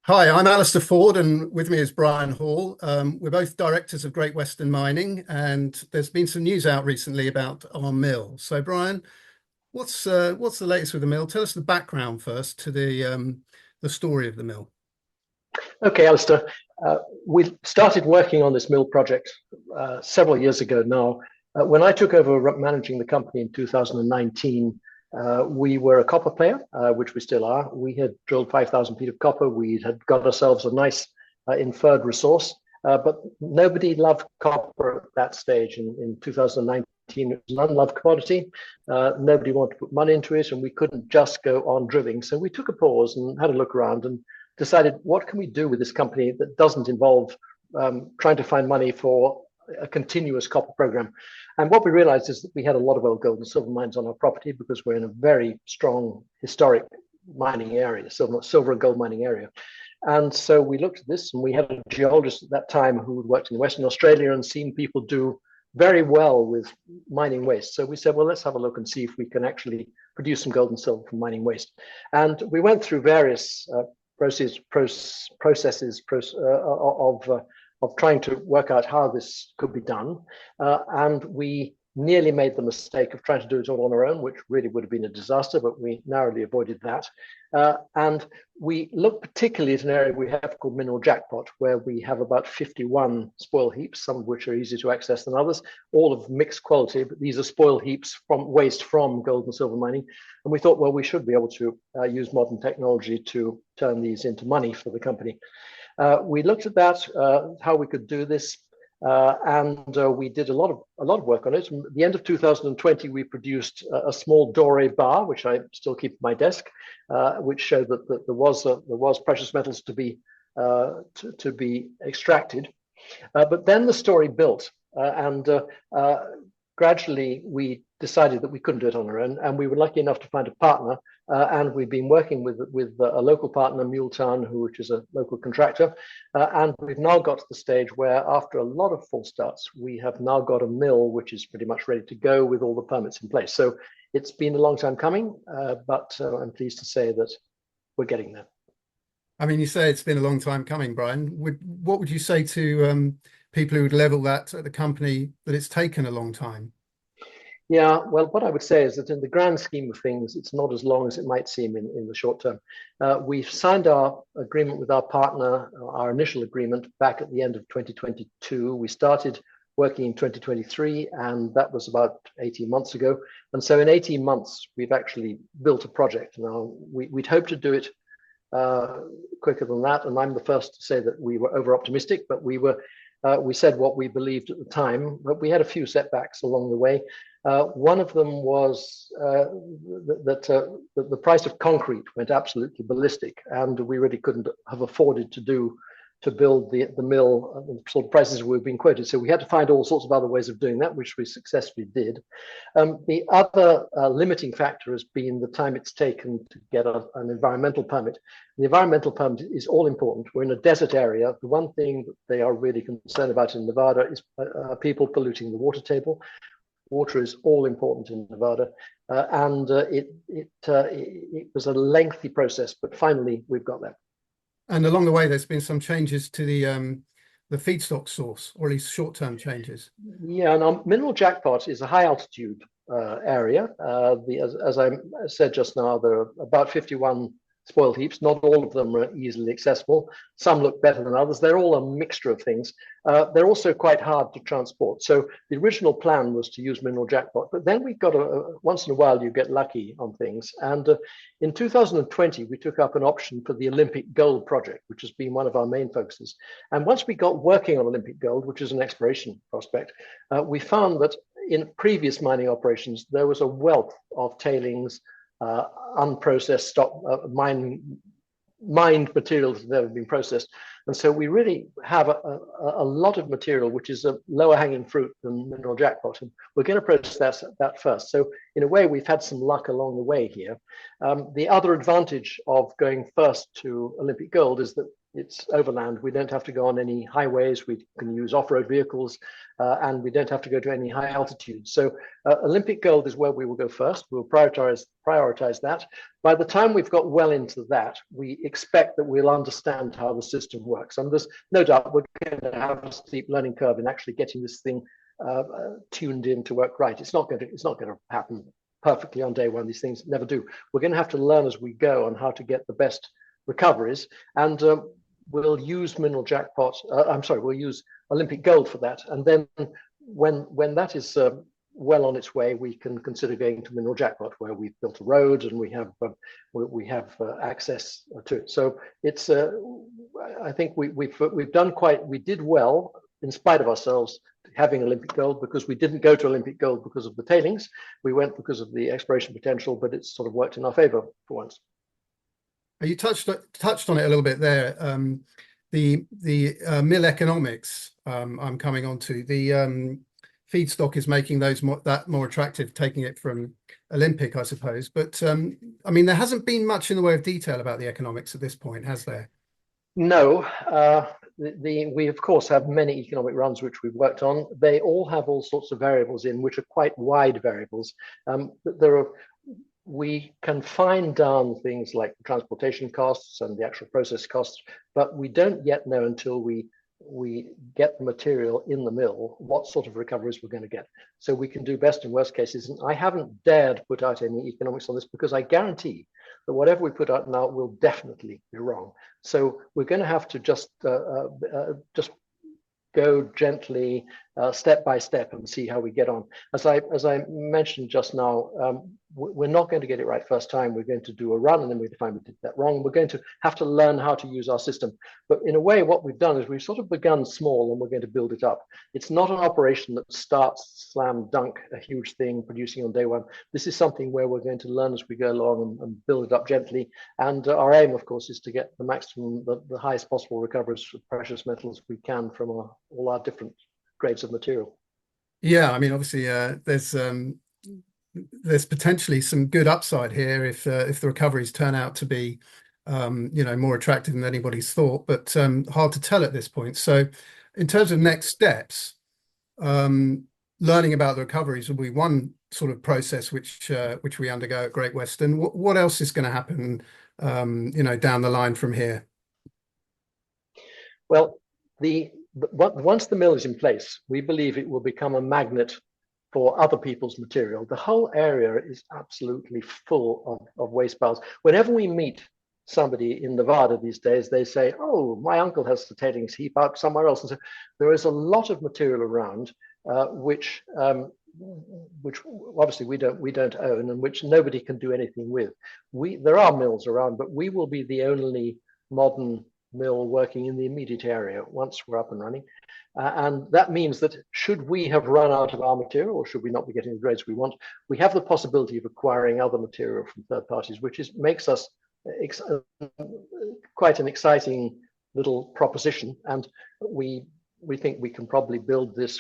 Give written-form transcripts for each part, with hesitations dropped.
Hi, I'm Alistair Ford, and with me is Brian Hall. We're both directors of Great Western Mining, and there's been some news out recently about our mill. So, Brian, what's the latest with the mill? Tell us the background first to the story of the mill. Okay, Alistair. We started working on this mill project several years ago now. When I took over managing the company in 2019, we were a copper player, which we still are. We had drilled 5,000 feet of copper. We had got ourselves a nice inferred resource, but nobody loved copper at that stage. In 2019, it was an unloved commodity. Nobody wanted to put money into it, and we couldn't just go on drilling. So we took a pause and had a look around and decided, what can we do with this company that doesn't involve trying to find money for a continuous copper program? And what we realized is that we had a lot of old gold and silver mines on our property because we're in a very strong historic mining area, silver and gold mining area. And so we looked at this, and we had a geologist at that time who had worked in Western Australia and seen people do very well with mining waste. So we said, well, let's have a look and see if we can actually produce some gold and silver from mining waste. And we went through various processes of trying to work out how this could be done. And we nearly made the mistake of trying to do it all on our own, which really would have been a disaster, but we narrowly avoided that. And we looked particularly at an area we have called Mineral Jackpot, where we have about 51 spoil heaps, some of which are easier to access than others, all of mixed quality, but these are spoil heaps from waste from gold and silver mining. And we thought, well, we should be able to use modern technology to turn these into money for the company. We looked at that, how we could do this, and we did a lot of work on it. And at the end of 2020, we produced a small doré bar, which I still keep at my desk, which showed that there was precious metals to be extracted. But then the story built, and gradually we decided that we couldn't do it on our own, and we were lucky enough to find a partner. And we've been working with a local partner, Muletown, which is a local contractor. And we've now got to the stage where, after a lot of false starts, we have now got a mill which is pretty much ready to go with all the permits in place. So it's been a long time coming, but I'm pleased to say that we're getting there. I mean, you say it's been a long time coming, Brian. What would you say to people who would level that at the company that it's taken a long time? Yeah, well, what I would say is that in the grand scheme of things, it's not as long as it might seem in the short term. We've signed our agreement with our partner, our initial agreement, back at the end of 2022. We started working in 2023, and that was about 18 months ago. And so in 18 months, we've actually built a project. Now, we'd hoped to do it quicker than that, and I'm the first to say that we were over optimistic, but we said what we believed at the time, but we had a few setbacks along the way. One of them was that the price of concrete went absolutely ballistic, and we really couldn't have afforded to build the mill the sort of prices we've been quoted. So we had to find all sorts of other ways of doing that, which we successfully did. The other limiting factor has been the time it's taken to get an environmental permit. The environmental permit is all important. We're in a desert area. The one thing that they are really concerned about in Nevada is people polluting the water table. Water is all important in Nevada, and it was a lengthy process, but finally we've got there. And along the way, there's been some changes to the feedstock source, or at least short-term changes. Yeah, and Mineral Jackpot is a high altitude area. As I said just now, there are about 51 spoil heaps. Not all of them are easily accessible. Some look better than others. They're all a mixture of things. They're also quite hard to transport. So the original plan was to use Mineral Jackpot, but then we got once in a while you get lucky on things. And in 2020, we took up an option for the Olympic Gold project, which has been one of our main focuses. And once we got working on Olympic Gold, which is an exploration prospect, we found that in previous mining operations, there was a wealth of tailings, unprocessed stock, mined materials that have never been processed. And so we really have a lot of material which is a lower hanging fruit than Mineral Jackpot. And we're going to process that first. So in a way, we've had some luck along the way here. The other advantage of going first to Olympic Gold is that it's overland. We don't have to go on any highways. We can use off-road vehicles, and we don't have to go to any high altitude. So Olympic gold is where we will go first. We'll prioritize that. By the time we've got well into that, we expect that we'll understand how the system works. And there's no doubt we're going to have a steep learning curve in actually getting this thing tuned in to work right. It's not going to happen perfectly on day one. These things never do. We're going to have to learn as we go on how to get the best recoveries, and we'll use mineral jackpot. We'll use Olympic gold for that. And then when that is well on its way, we can consider going to mineral jackpot, where we've built a road and we have access to it. So it's I think we did well in spite of ourselves having Olympic gold, because we didn't go to Olympic gold because of the tailings. We went because of the exploration potential, but it's sort of worked in our favor for once. You touched on it a little bit there. The mill economics, I'm coming on to. The feedstock is making that more attractive, taking it from Olympic, I suppose. But I mean, there hasn't been much in the way of detail about the economics at this point, has there? No. We of course have many economic runs which we've worked on. They all have all sorts of variables in, which are quite wide variables. We can fine down things like transportation costs and the actual process costs, but we don't yet know until we get the material in the mill what sort of recoveries we're going to get. So we can do best and worst cases. And I haven't dared put out any economics on this, because I guarantee that whatever we put out now will definitely be wrong. So we're going to have to just go gently, step by step, and see how we get on. As I mentioned just now, we're not going to get it right first time. We're going to do a run, and then we find we did that wrong. We're going to have to learn how to use our system. But in a way, what we've done is we've sort of begun small, and we're going to build it up. It's not an operation that starts slam dunk, a huge thing producing on day one. This is something where we're going to learn as we go along and build it up gently. And our aim, of course, is to get the maximum, the highest possible recoveries of precious metals we can from all our different grades of material. Yeah, I mean, obviously, there's potentially some good upside here if the recoveries turn out to be, more attractive than anybody's thought, but hard to tell at this point. So, in terms of next steps, learning about the recoveries will be one sort of process which we undergo at Great Western. What else is going to happen, down the line from here? Well, once the mill is in place, we believe it will become a magnet for other people's material. The whole area is absolutely full of waste piles. Whenever we meet somebody in Nevada these days, they say, "Oh, my uncle has the tailings heap out somewhere else." And so there is a lot of material around, which obviously we don't own, and which nobody can do anything with. There are mills around, but we will be the only modern mill working in the immediate area once we're up and running. And that means that should we have run out of our material, or should we not be getting the grades we want, we have the possibility of acquiring other material from third parties, which makes us quite an exciting little proposition. And we think we can probably build this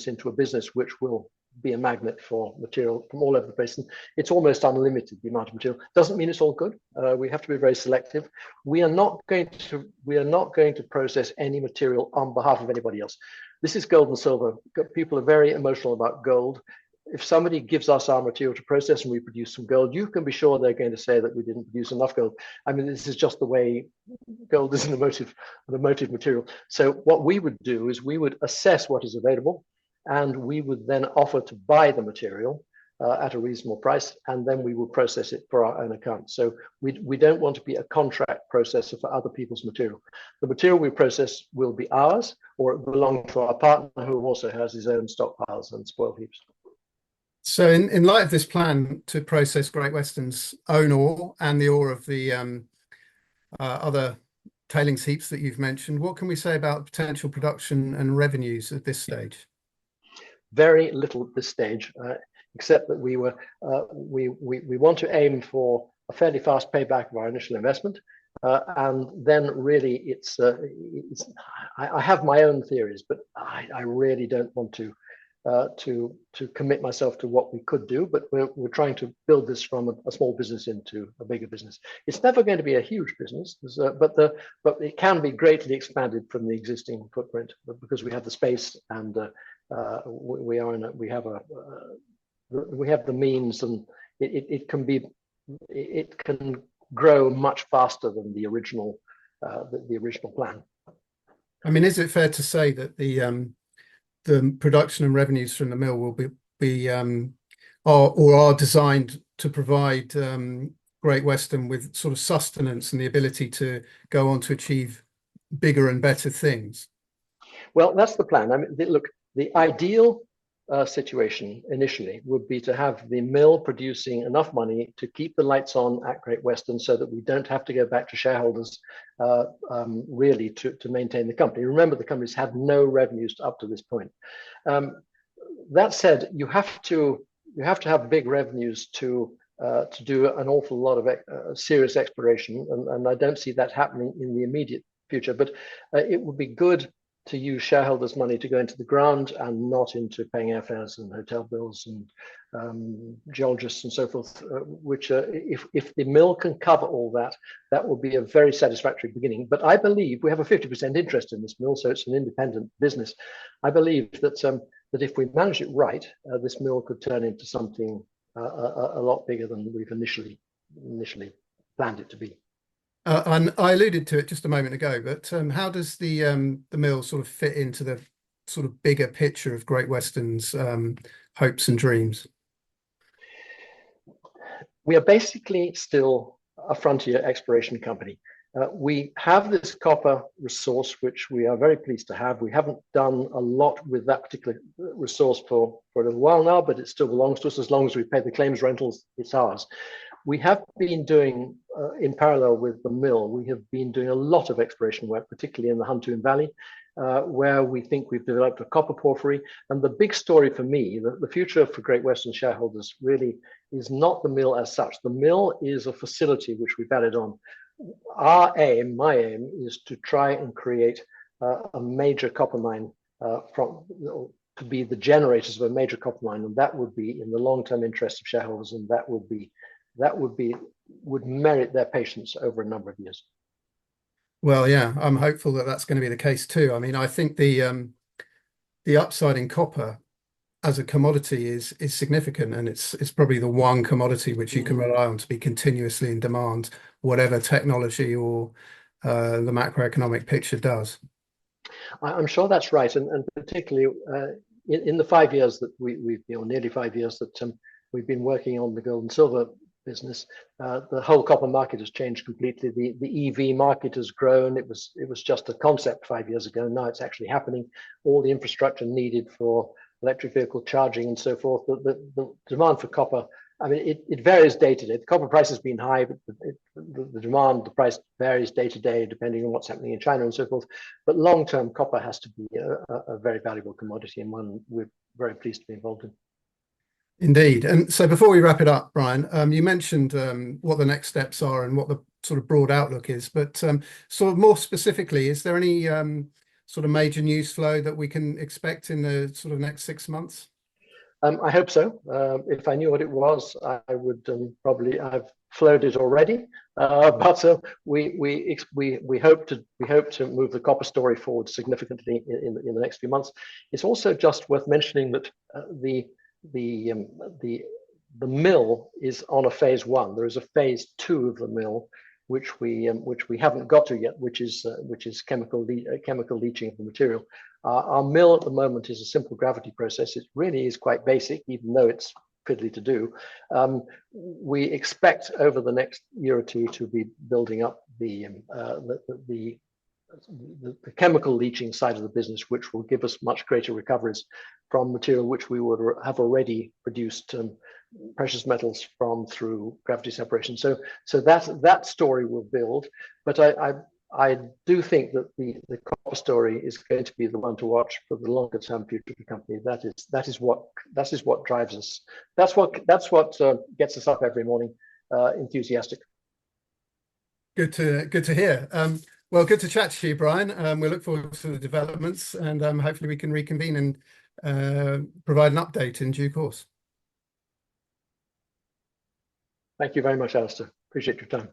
into a business which will be a magnet for material from all over the place. And it's almost unlimited, the amount of material. Doesn't mean it's all good. We have to be very selective. We are not going to process any material on behalf of anybody else. This is gold and silver. People are very emotional about gold. If somebody gives us our material to process and we produce some gold, you can be sure they're going to say that we didn't produce enough gold. I mean, this is just the way gold is an emotive material. So what we would do is we would assess what is available, and we would then offer to buy the material at a reasonable price, and then we will process it for our own account. So we don't want to be a contract processor for other people's material. The material we process will be ours, or it will belong to our partner, who also has his own stockpiles and spoil heaps. So in light of this plan to process Great Western's own ore and the ore of the other tailings heaps that you've mentioned, what can we say about potential production and revenues at this stage? Very little at this stage, except that we want to aim for a fairly fast payback of our initial investment, and then really I have my own theories, but I really don't want to to commit myself to what we could do, but we're trying to build this from a small business into a bigger business. It's never going to be a huge business, but it can be greatly expanded from the existing footprint because we have the space and we have the means, and it can grow much faster than the original plan. I mean, is it fair to say that the production and revenues from the mill will are designed to provide Great Western with sort of sustenance and the ability to go on to achieve bigger and better things? Well, that's the plan. I mean, look, the ideal situation initially would be to have the mill producing enough money to keep the lights on at Great Western so that we don't have to go back to shareholders really to maintain the company. Remember, the company's had no revenues up to this point. That said, you have to have big revenues to do an awful lot of serious exploration, and I don't see that happening in the immediate future. But it would be good to use shareholders' money to go into the ground and not into paying airfares and hotel bills and geologists and so forth, which if the mill can cover all that, that will be a very satisfactory beginning. But I believe we have a 50% interest in this mill, so it's an independent business. I believe that that if we manage it right, this mill could turn into something a lot bigger than we've initially planned it to be. And I alluded to it just a moment ago, but how does the mill sort of fit into the sort of bigger picture of Great Western's hopes and dreams? We are basically still a frontier exploration company. We have this copper resource, which we are very pleased to have. We haven't done a lot with that particular resource for a little while now, but it still belongs to us. As long as we pay the claims rentals, it's ours. We have been doing, in parallel with the mill, we have been doing a lot of exploration work, particularly in the Huntoon Valley, where we think we've developed a copper porphyry. And the big story for me, the future for Great Western shareholders really is not the mill as such. The mill is a facility which we've added on. Our aim, my aim, is to try and create a major copper mine to be the generators of a major copper mine, and that would be in the long-term interest of shareholders, and that would merit their patience over a number of years. Well, yeah, I'm hopeful that that's going to be the case too. I mean, I think the upside in copper as a commodity is significant, and it's probably the one commodity which you can rely on to be continuously in demand, whatever technology or the macroeconomic picture does. I'm sure that's right, and particularly in the 5 years that we've been, or nearly 5 years that we've been working on the gold and silver business, the whole copper market has changed completely. The EV market has grown. It was just a concept 5 years ago. Now it's actually happening. All the infrastructure needed for electric vehicle charging and so forth. The demand for copper, I mean, it varies day to day. The copper price has been high, but the demand, the price varies day to day depending on what's happening in China and so forth. But long-term, copper has to be a very valuable commodity, and one we're very pleased to be involved in. Indeed. And so before we wrap it up, Brian, you mentioned what the next steps are and what the sort of broad outlook is, but sort of more specifically, is there any sort of major news flow that we can expect in the sort of next 6 months? I hope so. If I knew what it was, I would probably I've flowed it already. But we hope to move the copper story forward significantly in the next few months. It's also just worth mentioning that the mill is on a phase 1. There is a phase 2 of the mill, which we haven't got to yet, which is chemical leaching of the material. Our mill at the moment is a simple gravity process. It really is quite basic, even though it's fiddly to do. We expect over the next year or two to be building up the chemical leaching side of the business, which will give us much greater recoveries from material which we would have already produced precious metals from through gravity separation. So that story will build, but I do think that the copper story is going to be the one to watch for the longer term future of the company. That is what drives us. That's what gets us up every morning, enthusiastic. Good to hear. Well, good to chat to you, Brian. We look forward to the developments, and hopefully we can reconvene in provide an update in due course. Thank you very much, Alistair. Appreciate your time.